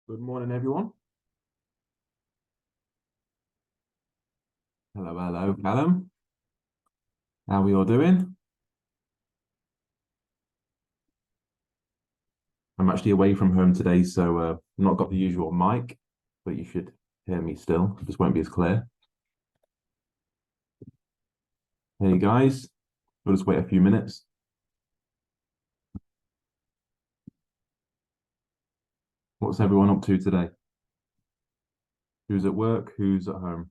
Good morning, everyone. Hello, hello, Callum. How are we all doing? I'm actually away from home today, so I've not got the usual mic, but you should hear me still. It just won't be as clear. Hey, guys. We'll just wait a few minutes. What's everyone up to today? Who's at work? Who's at home?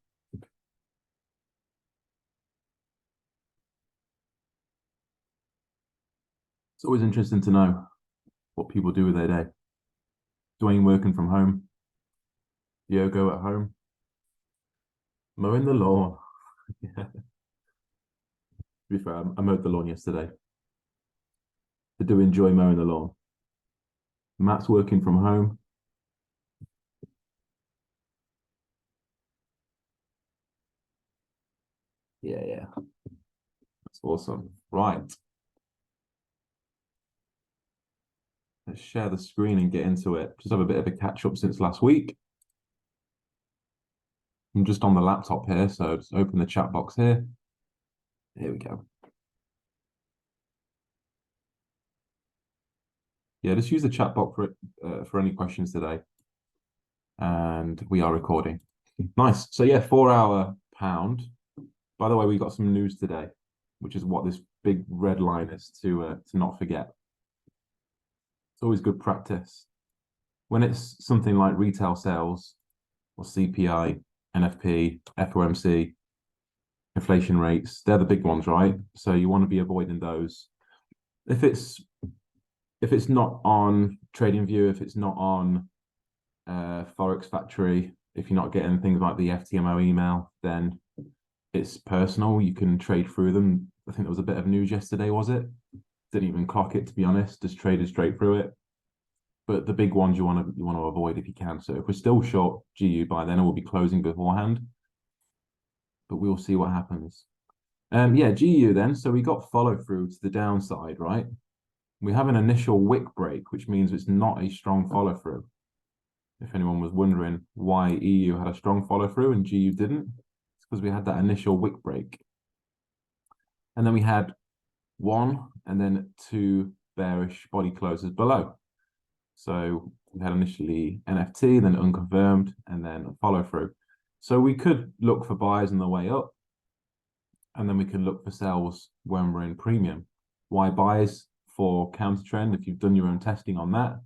It's always interesting to know what people do with their day. Dwayne working from home, Diogo at home, mowing the lawn. Yeah. To be fair, I mowed the lawn yesterday. I do enjoy mowing the lawn. Matt's working from home. Yeah, yeah. That's awesome. Right. Let's share the screen and get into it. Just have a bit of a catch up since last week. I'm just on the laptop here, so just open the chat box here. Here we go. Yeah, just use the chat box for any questions today. And we are recording. Nice. So yeah, 4 hour pound. By the way, we got some news today, which is what this big red line is to not forget. It's always good practice. When it's something like retail sales or CPI, NFP, FOMC, inflation rates, they're the big ones, right? So you want to be avoiding those. If it's not on TradingView, if it's not on Forex Factory, if you're not getting things like the FTMO email, then it's personal. You can trade through them. I think there was a bit of news yesterday, was it? Didn't even clock it, to be honest. Just traded straight through it. But the big ones you want to avoid if you can. So if we're still short GU by then, we'll be closing beforehand. But we'll see what happens. Yeah, GU then. So we got follow through to the downside, right? We have an initial wick break, which means it's not a strong follow through. If anyone was wondering why EU had a strong follow through and GU didn't, it's because we had that initial wick break. And then we had one and then two bearish body closes below. So we had initially NFT, then unconfirmed, and then follow through. So we could look for buys on the way up, and then we can look for sells when we're in premium. Why buys? For counter trend, if you've done your own testing on that,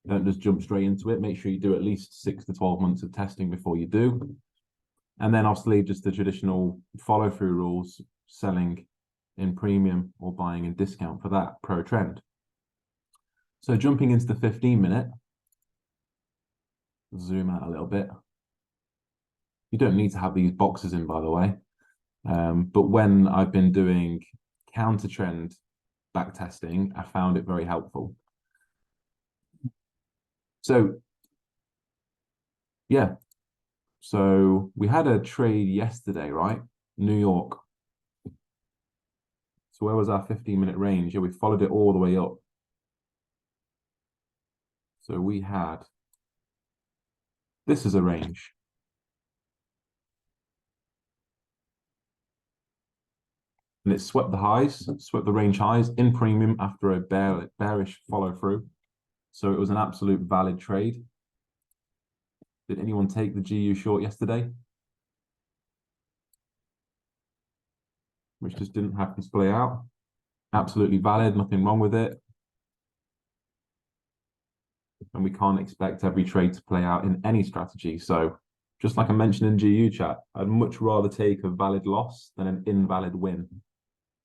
don't just jump straight into it. Make sure you do at least 6 to 12 months of testing before you do. And then obviously just the traditional follow through rules, selling in premium or buying in discount for that pro trend. So jumping into the 15-minute, zoom out a little bit. You don't need to have these boxes in, by the way. But when I've been doing counter trend back testing, I found it very helpful. So yeah, so we had a trade yesterday, right? New York. So where was our 15-minute range? Yeah, we followed it all the way up. So we had, this is a range. And it swept the highs, swept the range highs in premium after a bearish follow through. So it was an absolute valid trade. Did anyone take the GU short yesterday? Which just didn't happen to play out. Absolutely valid, nothing wrong with it. And we can't expect every trade to play out in any strategy. So just like I mentioned in GU chat, I'd much rather take a valid loss than an invalid win.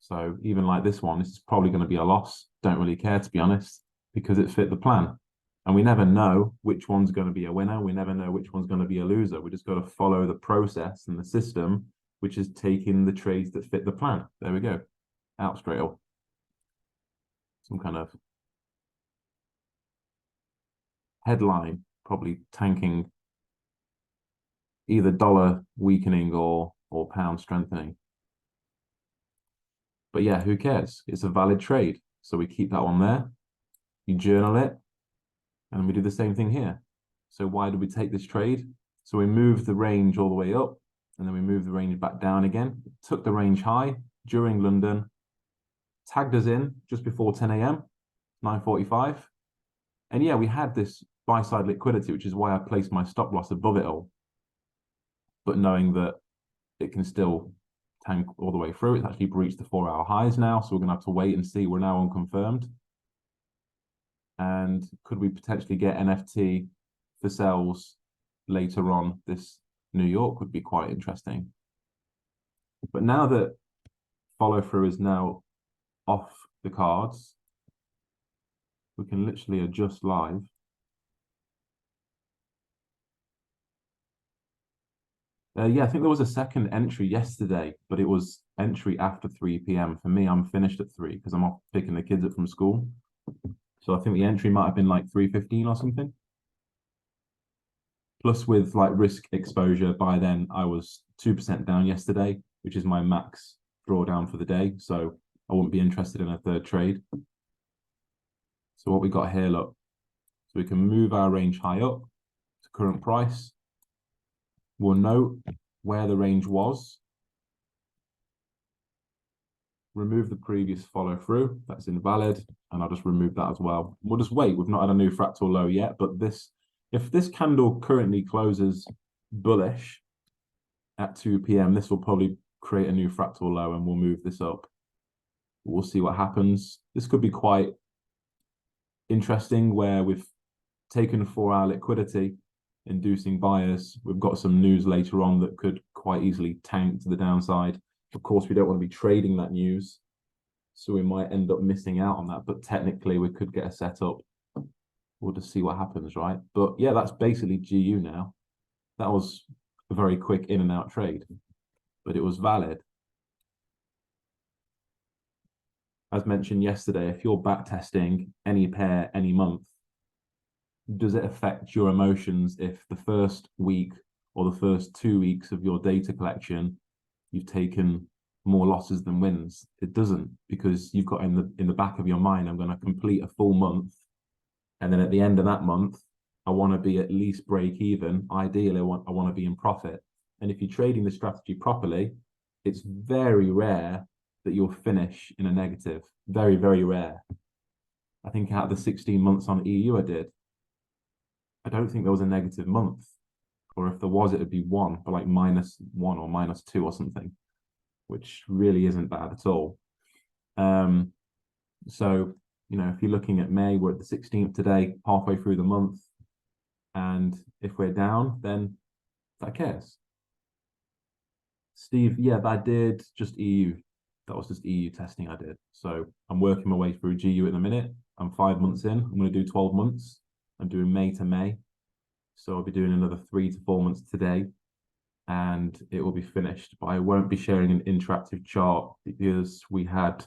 So even like this one, this is probably going to be a loss. Don't really care, to be honest, because it fit the plan. And we never know which one's going to be a winner. We never know which one's going to be a loser. We just got to follow the process and the system, which is taking the trades that fit the plan. There we go. Out straight up. Some kind of headline, probably tanking either dollar weakening or pound strengthening. But yeah, who cares? It's a valid trade. So we keep that one there. You journal it, and we do the same thing here. So why did we take this trade? So we moved the range all the way up, and then we moved the range back down again, took the range high during London, tagged us in just before 10 a.m., 9:45. And yeah, we had this buy side liquidity, which is why I placed my stop loss above it all. But knowing that it can still tank all the way through, it's actually breached the 4-hour highs now. So we're going to have to wait and see. We're now unconfirmed. And could we potentially get NFT for sales later on? This New York would be quite interesting. But now that follow through is now off the cards, we can literally adjust live. Yeah, I think there was a second entry yesterday, but it was entry after 3 p.m. For me, I'm finished at 3 because I'm off picking the kids up from school. So I think the entry might have been like 3:15 or something. Plus with like risk exposure, by then I was 2% down yesterday, which is my max drawdown for the day. So I wouldn't be interested in a third trade. So what we got here, look, so we can move our range high up to current price. We'll note where the range was. Remove the previous follow through, that's invalid, and I'll just remove that as well. We'll just wait. We've not had a new fractal low yet, but this, if this candle currently closes bullish at 2 p.m., this will probably create a new fractal low and we'll move this up. We'll see what happens. This could be quite interesting where we've taken 4-hour liquidity, inducing buyers. We've got some news later on that could quite easily tank to the downside. Of course, we don't want to be trading that news, so we might end up missing out on that. But technically, we could get a setup. We'll just see what happens, right? But yeah, that's basically GU now. That was a very quick in and out trade, but it was valid. As mentioned yesterday, if you're back testing any pair, any month, does it affect your emotions if the first week or the first 2 weeks of your data collection you've taken more losses than wins? It doesn't, because you've got in the back of your mind, I'm going to complete a full month, and then at the end of that month I want to be at least break even. Ideally I want to be in profit. And if you're trading the strategy properly, it's very rare that you'll finish in a negative. Very, very rare. I think out of the 16 months on EU I don't think there was a negative month, or if there was, it would be one, but like -1 or -2 or something, which really isn't bad at all. So, you know, if you're looking at May, we're at the 16th today, halfway through the month. And if we're down, then that cares. Steve, yeah, I did just EU. That was just EU testing I did. So I'm working my way through GU in a minute. I'm 5 months in. I'm going to do 12 months. I'm doing May to May. So I'll be doing another 3 to 4 months today, and it will be finished. But I won't be sharing an interactive chart because we had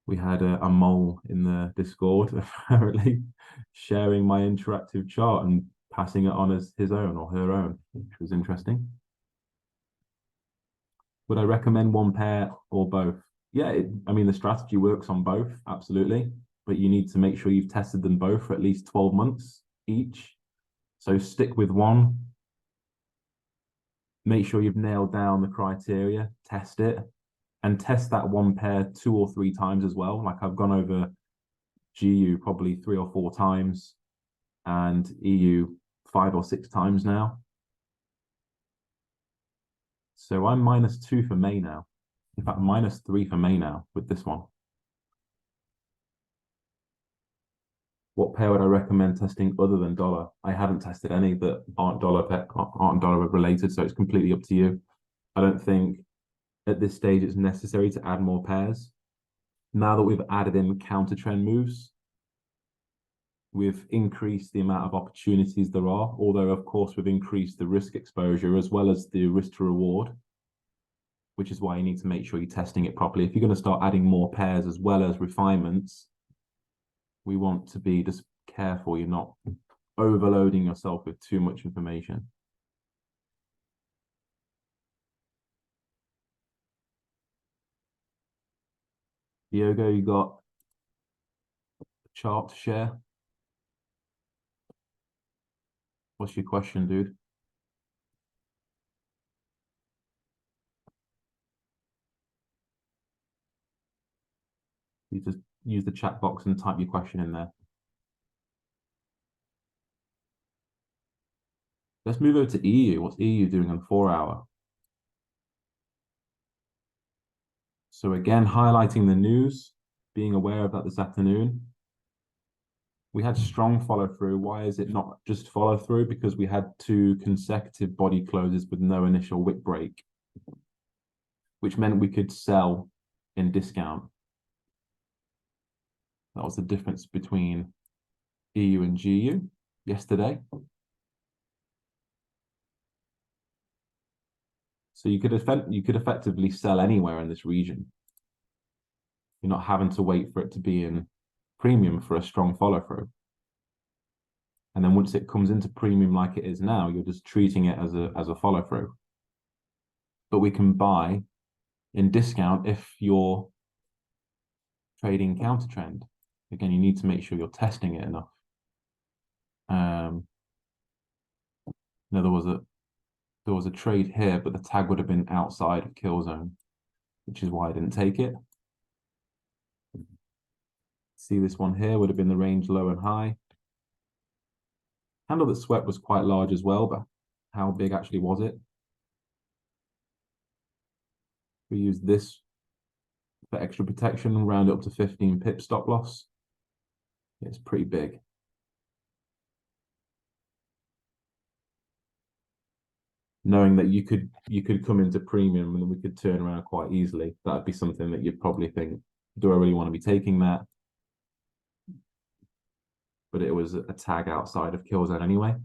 a mole in the Discord apparently sharing my interactive chart and passing it on as his own or her own, which was interesting. Would I recommend one pair or both? Yeah, I mean, the strategy works on both, absolutely. But you need to make sure you've tested them both for at least 12 months each. So stick with one. Make sure you've nailed down the criteria, test it, and test that one pair 2 or 3 times as well. Like I've gone over GU probably 3 or 4 times and EU 5 or 6 times now. So I'm -2 for May now. In fact, -3 for May now with this one. What pair would I recommend testing other than dollar? I haven't tested any that aren't dollar related, so it's completely up to you. I don't think at this stage it's necessary to add more pairs. Now that we've added in counter trend moves, we've increased the amount of opportunities there are, although of course we've increased the risk exposure as well as the risk to reward, which is why you need to make sure you're testing it properly. If you're going to start adding more pairs as well as refinements, we want to be just careful you're not overloading yourself with too much information. Diogo, you got a chart to share? What's your question, dude? You just use the chat box and type your question in there. Let's move over to EU. What's EU doing on 4-hour? So again, highlighting the news, being aware of that this afternoon. We had strong follow through. Why is it not just follow through? Because we had 2 consecutive body closes with no initial wick break, which meant we could sell in discount. That was the difference between EU and GU yesterday. So you could effectively sell anywhere in this region. You're not having to wait for it to be in premium for a strong follow through. And then once it comes into premium like it is now, you're just treating it as a follow through. But we can buy in discount if you're trading counter trend. Again, you need to make sure you're testing it enough. Now there was a trade here, but the tag would have been outside of kill zone, which is why I didn't take it. See, this one here would have been the range low and high. Handle that swept was quite large as well, but how big actually was it? We use this for extra protection, round it up to 15 pip stop loss. It's pretty big. Knowing that you could come into premium and we could turn around quite easily, that'd be something that you'd probably think, do I really want to be taking that? But it was a tag outside of kill zone anyway.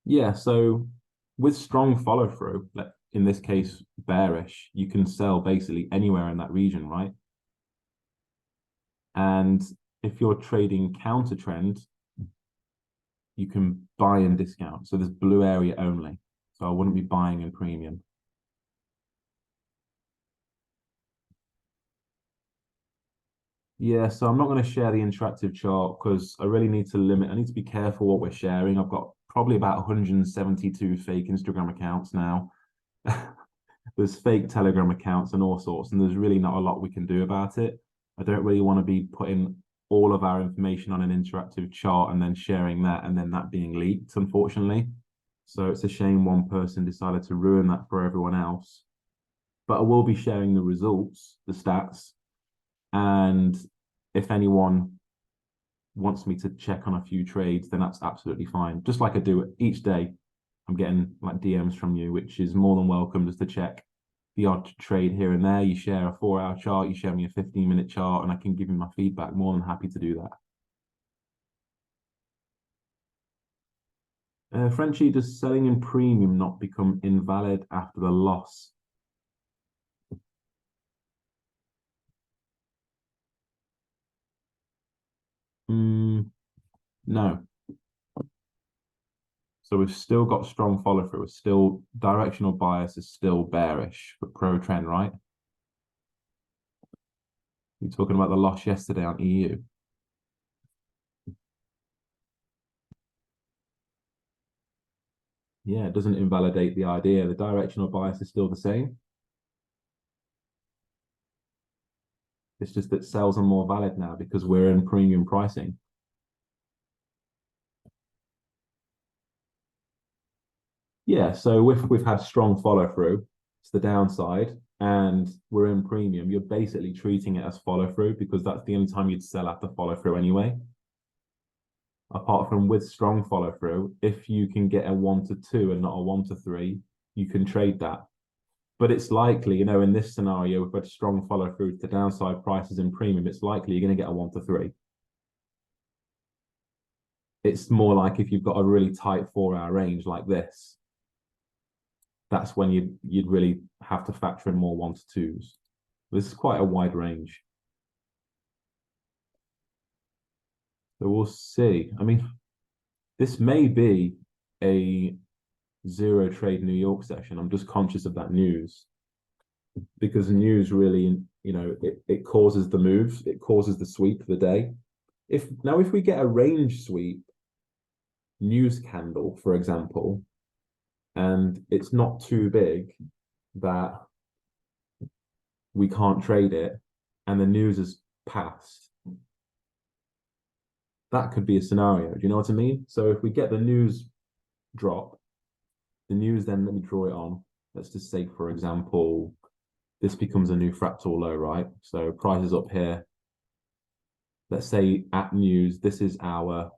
Yeah, so with strong follow through, in this case bearish, you can sell basically anywhere in that region, right? And if you're trading counter trend, you can buy in discount. So there's blue area only. So I wouldn't be buying in premium. Yeah, so I'm not going to share the interactive chart because I really need to limit. I need to be careful what we're sharing. I've got probably about 172 fake Instagram accounts now. There's fake Telegram accounts and all sorts, and there's really not a lot we can do about it. I don't really want to be putting all of our information on an interactive chart and then sharing that and then that being leaked, unfortunately. So it's a shame one person decided to ruin that for everyone else. But I will be sharing the results, the stats, and if anyone wants me to check on a few trades, then that's absolutely fine. Just like I do each day, I'm getting like DMs from you, which is more than welcome just to check the odd trade here and there. You share a 4-hour chart, you share me a 15-minute chart, and I can give you my feedback. More than happy to do that. Frenchie, does selling in premium not become invalid after the loss? No. So we've still got strong follow through. It's still directional bias is still bearish for pro trend, right? You're talking about the loss yesterday on EU. Yeah, it doesn't invalidate the idea. The directional bias is still the same. It's just that sells are more valid now because we're in premium pricing. Yeah, so if we've had strong follow through, it's the downside, and we're in premium, you're basically treating it as follow through because that's the only time you'd sell after follow through anyway. Apart from with strong follow through, if you can get a 1 to 2 and not a 1 to 3, you can trade that. But it's likely, you know, in this scenario, we've got strong follow through to downside prices in premium, it's likely you're going to get a 1 to 3. It's more like if you've got a really tight 4-hour range like this, that's when you'd really have to factor in more 1 to 2s. This is quite a wide range. So we'll see. I mean, this may be a zero trade New York session. I'm just conscious of that news because news really, you know, it causes the moves, it causes the sweep of the day. if we get a range sweep news candle, for example, and it's not too big that we can't trade it, and the news is passed, that could be a scenario. Do you know what I mean? So if we get the news drop, the news, then let me draw it on. Let's just say, for example, this becomes a new fractal low, right? So price is up here. Let's say at news, this is our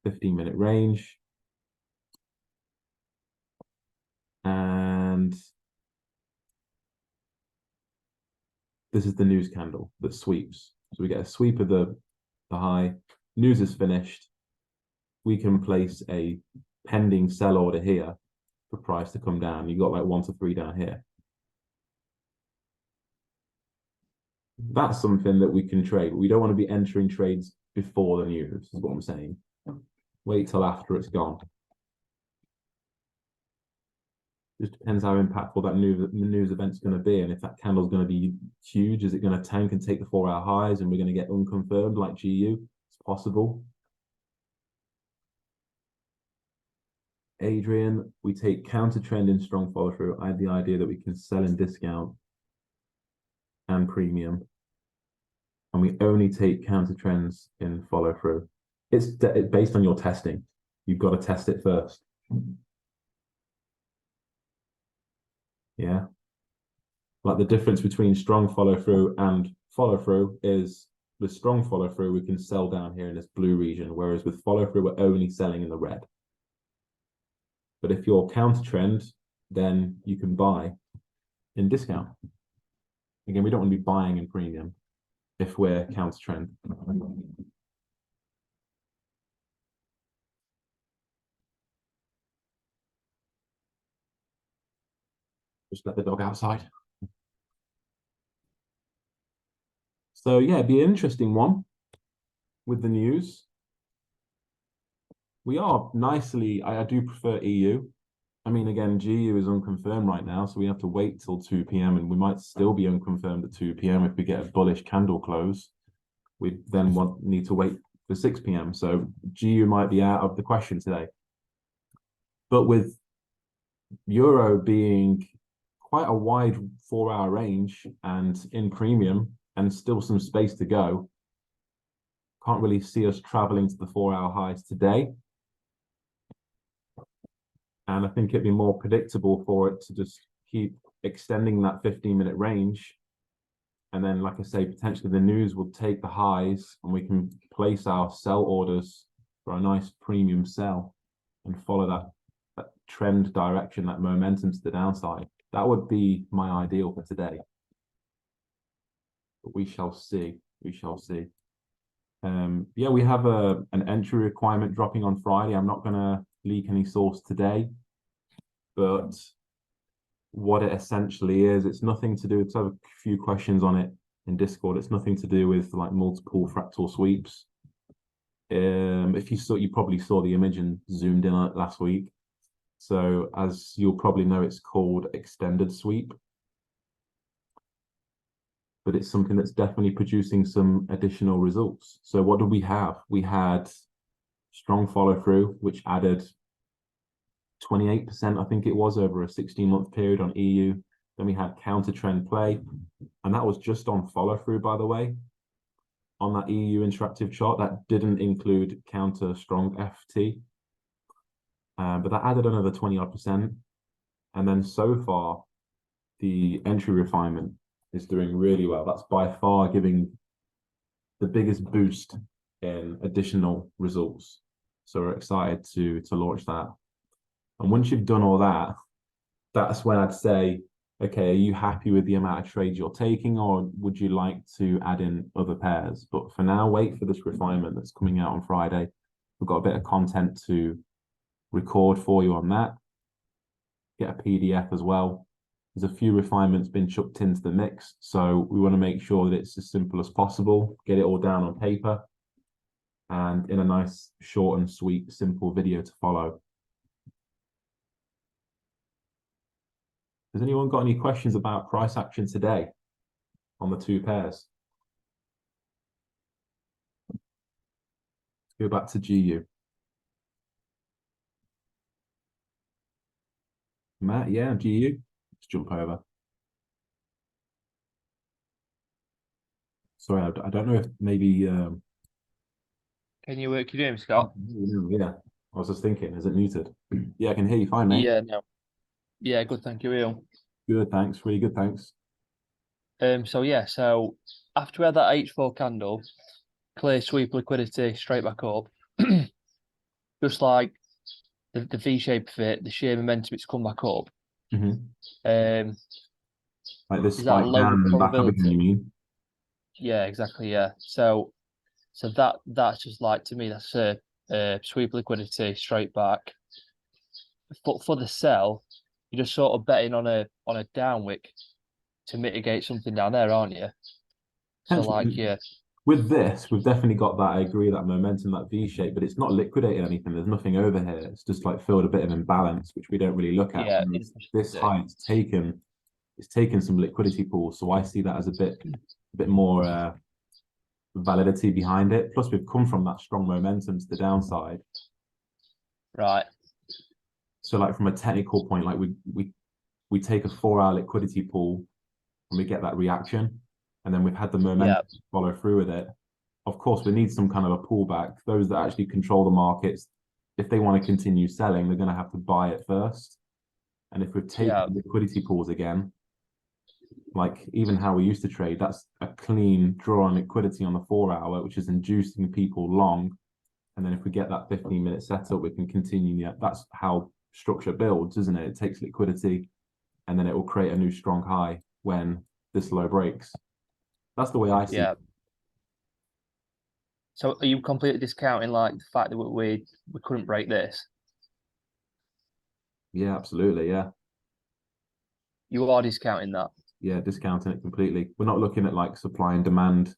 15-minute range. And this is the news candle that sweeps. So we get a sweep of the high, news is finished. We can place a pending sell order here for price to come down. You've got like 1 to 3 down here. That's something that we can trade. We don't want to be entering trades before the news, is what I'm saying. Wait till after it's gone. Just depends how impactful that news event's going to be, and if that candle's going to be huge, is it going to tank and take the 4-hour highs, and we're going to get unconfirmed like GU? It's possible. Adrian, we take counter trend in strong follow through. I had the idea that we can sell in discount and premium, and we only take counter trends in follow through. It's based on your testing. You've got to test it first. Yeah. Like the difference between strong follow through and follow through is with strong follow through, we can sell down here in this blue region, whereas with follow through, we're only selling in the red. But if you're counter trend, then you can buy in discount. Again, we don't want to be buying in premium if we're counter trend. Just let the dog outside. So yeah, it'd be an interesting one with the news. We are nicely, I do prefer EU. I mean, again, GU is unconfirmed right now, so we have to wait till 2 p.m. and we might still be unconfirmed at 2 p.m. if we get a bullish candle close. We then need to wait for 6 p.m. So GU might be out of the question today. But with Euro being quite a wide 4-hour range and in premium and still some space to go, can't really see us traveling to the 4-hour highs today. And I think it'd be more predictable for it to just keep extending that 15-minute range. And then, like I say, potentially the news will take the highs and we can place our sell orders for a nice premium sell and follow that trend direction, that momentum to the downside. That would be my ideal for today. But we shall see. We shall see. Yeah, we have an entry requirement dropping on Friday. I'm not going to leak any source today, but what it essentially is, it's nothing to do with, I have a few questions on it in Discord. It's nothing to do with like multiple fractal sweeps. If you saw, you probably saw the image and zoomed in on it last week. So as you'll probably know, it's called extended sweep, but it's something that's definitely producing some additional results. So what did we have? We had strong follow through, which added 28%, I think it was, over a 16-month period on EU. Then we had counter trend play, and that was just on follow through, by the way. On that EU interactive chart, that didn't include counter strong FT, but that added another 20-odd%. And then so far, the entry refinement is doing really well. That's by far giving the biggest boost in additional results. So we're excited to launch that. And once you've done all that, that's when I'd say, okay, are you happy with the amount of trades you're taking, or would you like to add in other pairs? But for now, wait for this refinement that's coming out on Friday. We've got a bit of content to record for you on that. Get a PDF as well. There's a few refinements been chucked into the mix, so we want to make sure that it's as simple as possible, get it all down on paper, and in a nice, short and sweet, simple video to follow. Has anyone got any questions about price action today on the two pairs? Go back to GU. Matt, yeah, GU. Let's jump over. Sorry, I don't know if maybe Can you work your name, Scott? yeah. I was just thinking, is it muted? Yeah, I can hear you fine, mate. Yeah, no. Yeah, good, thank you, Will. Good, thanks. Really good, thanks. So after we had that H4 candle, clear sweep liquidity straight back up. Just like the V shape of it, the sheer momentum it's come back up. Hmm. Um, Like this is that spike lower down and back up again, probability? you mean? Yeah, exactly. Yeah. So that's just like to me that's a sweep liquidity straight back. But for the sell, you're just sort of betting on a down wick to mitigate something down there, aren't you? So like Potentially. yeah, With this, we've definitely got that. I agree, that momentum, that V shape, but it's not liquidating anything. There's nothing over here. It's just like filled a bit of imbalance, which we don't really look at. yeah, Whereas this interesting. high, it's taken some liquidity pools. So I see that as a bit more validity behind it. Plus, we've come from that strong momentum to the downside. Right. So, like from a technical point, like we take a 4 hour liquidity pool and we get that reaction, and then we've had the momentum Yeah. follow through with it. Of course, we need some kind of a pullback. Those that actually control the markets, if they want to continue selling, they're going to have to buy it first. And if we've taken Yeah. liquidity pools again, like even how we used to trade, that's a clean draw on liquidity on the 4 hour, which is inducing people long. And then if we get that 15-minute setup, we can continue. Yeah, that's how structure builds, isn't it? It takes liquidity and then it will create a new strong high when this low breaks. That's the way I see it. Yeah. So are you completely discounting like the fact that we couldn't break this? Yeah, absolutely. Yeah. You are discounting that. Yeah, discounting it completely. We're not looking at like supply and demand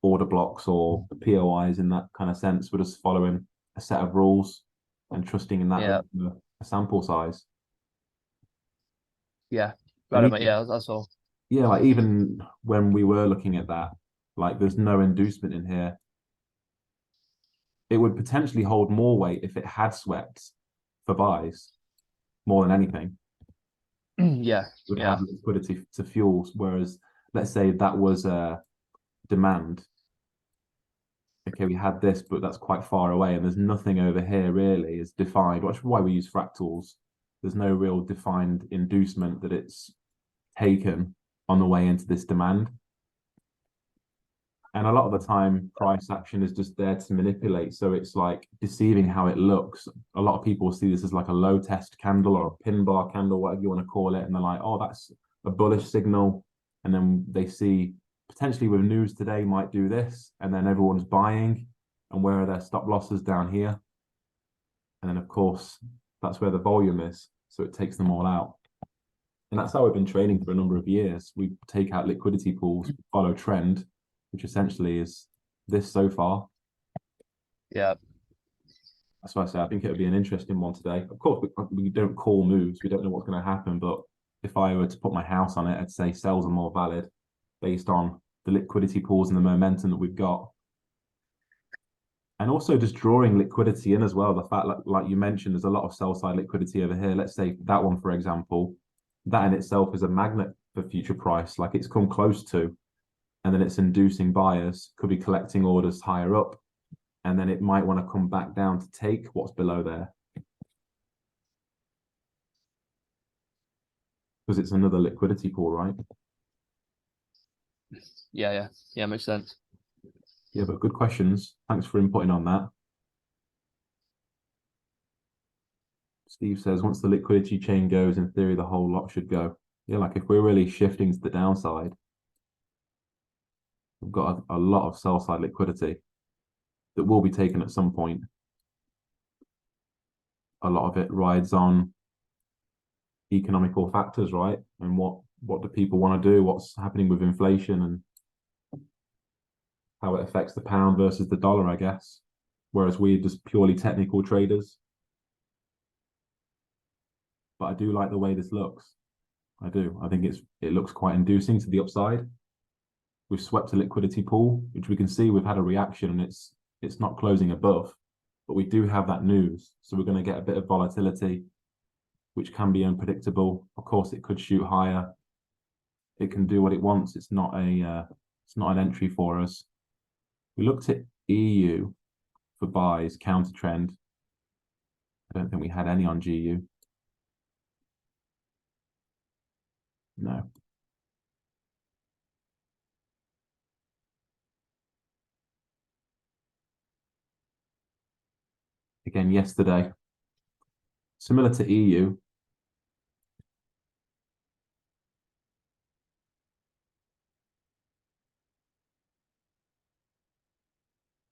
order blocks or POIs in that kind of sense. We're just following a set of rules and trusting in that Yeah. over a sample size. Yeah. And Right, mate. even, Yeah, that's all. yeah, like even when we were looking at that, like there's no inducement in here. It would potentially hold more weight if it had swept for buys more than anything. Yeah. Would Yeah. have liquidity to fuel. Whereas, let's say that was a demand. Okay, we had this, but that's quite far away, and there's nothing over here really is defined. That's why we use fractals. There's no real defined inducement that it's taken on the way into this demand. And a lot of the time, price action is just there to manipulate. So it's like deceiving how it looks. A lot of people see this as like a low test candle or a pin bar candle, whatever you want to call it. And they're like, oh, that's a bullish signal. And then they see potentially with news today might do this. And then everyone's buying. And where are their stop losses down here? And then, of course, that's where the volume is. So it takes them all out. And that's how we've been trading for a number of years. We take out liquidity pools, follow trend, which essentially is this so far. Yeah. That's why I say I think it would be an interesting one today. Of course, we don't call moves. We don't know what's going to happen. But if I were to put my house on it, I'd say sells are more valid based on the liquidity pools and the momentum that we've got. And also just drawing liquidity in as well. The fact, like you mentioned, there's a lot of sell side liquidity over here. Let's say that one, for example, that in itself is a magnet for future price. Like it's come close to, and then it's inducing buyers, could be collecting orders higher up, and then it might want to come back down to take what's below there because it's another liquidity pool, right? Yeah. Yeah. Yeah. Makes sense. Yeah, but good questions. Thanks for inputting on that. Steve says once the liquidity chain goes, in theory, the whole lot should go. Yeah, like if we're really shifting to the downside, we've got a lot of sell side liquidity that will be taken at some point. A lot of it rides on economical factors, right? And what do people want to do? What's happening with inflation and how it affects the pound versus the dollar, I guess. Whereas we're just purely technical traders. But I do like the way this looks. I do. I think it looks quite inducing to the upside. We've swept a liquidity pool, which we can see we've had a reaction and it's it's not closing above, but we do have that news. So we're going to get a bit of volatility, which can be unpredictable. Of course, it could shoot higher. It can do what it wants. It's not an entry for us. We looked at EU for buys, counter trend. I don't think we had any on GU. No. Again, yesterday, similar to EU,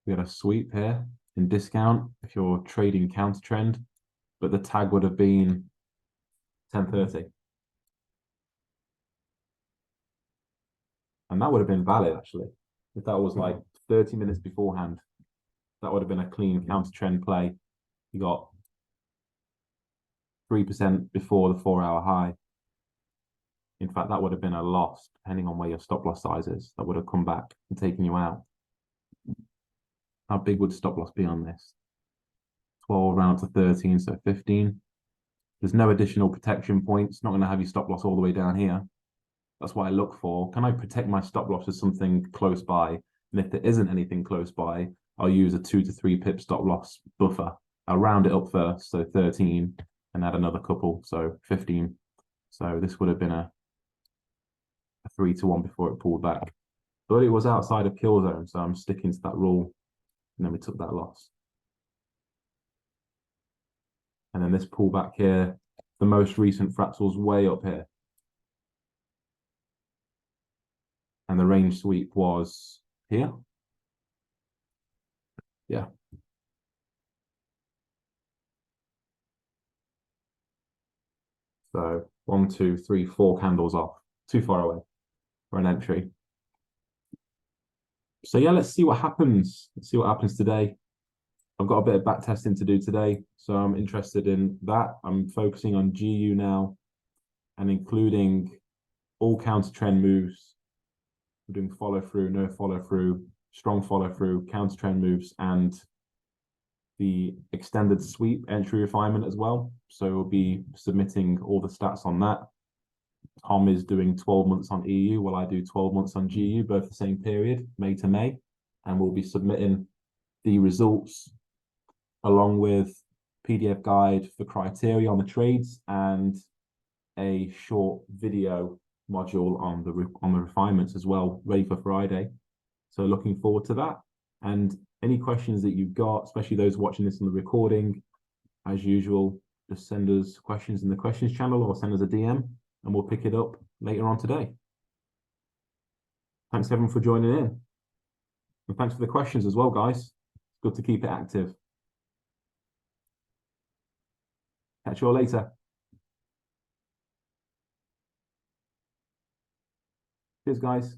we had a sweep here in discount if you're trading counter trend, but the tag would have been 10.30. And that would have been valid actually. If that was like 30 minutes beforehand, that would have been a clean counter trend play. You got 3% before the 4-hour high. In fact, that would have been a loss, depending on where your stop loss size is. That would have come back and taken you out. How big would stop loss be on this? 12 round to 13, so 15. There's no additional protection points. Not going to have your stop loss all the way down here. That's what I look for. Can I protect my stop loss with something close by? And if there isn't anything close by, I'll use a 2 to 3 pip stop loss buffer. I'll round it up first, so 13, and add another couple, so 15. So this would have been a 3-1 before it pulled back. But it was outside of kill zone, so I'm sticking to that rule. And then we took that loss. And then this pullback here, the most recent fractal's way up here. And the range sweep was here. Yeah. So 1, 2, 3, 4 candles off, too far away for an entry. So yeah, let's see what happens. Let's see what happens today. I've got a bit of back testing to do today, so I'm interested in that. I'm focusing on GU now and including all counter trend moves. We're doing follow through, no follow through, strong follow through, counter trend moves, and the extended sweep entry refinement as well. So we'll be submitting all the stats on that. Tom is doing 12 months on EU while I do 12 months on GU, both the same period, May to May. And we'll be submitting the results along with PDF guide for criteria on the trades and a short video module on the refinements as well, ready for Friday. So looking forward to that. And any questions that you've got, especially those watching this on the recording, as usual, just send us questions in the questions channel or send us a DM and we'll pick it up later on today. Thanks everyone for joining in. And thanks for the questions as well, guys. It's good to keep it active. Catch you all later. Cheers, guys.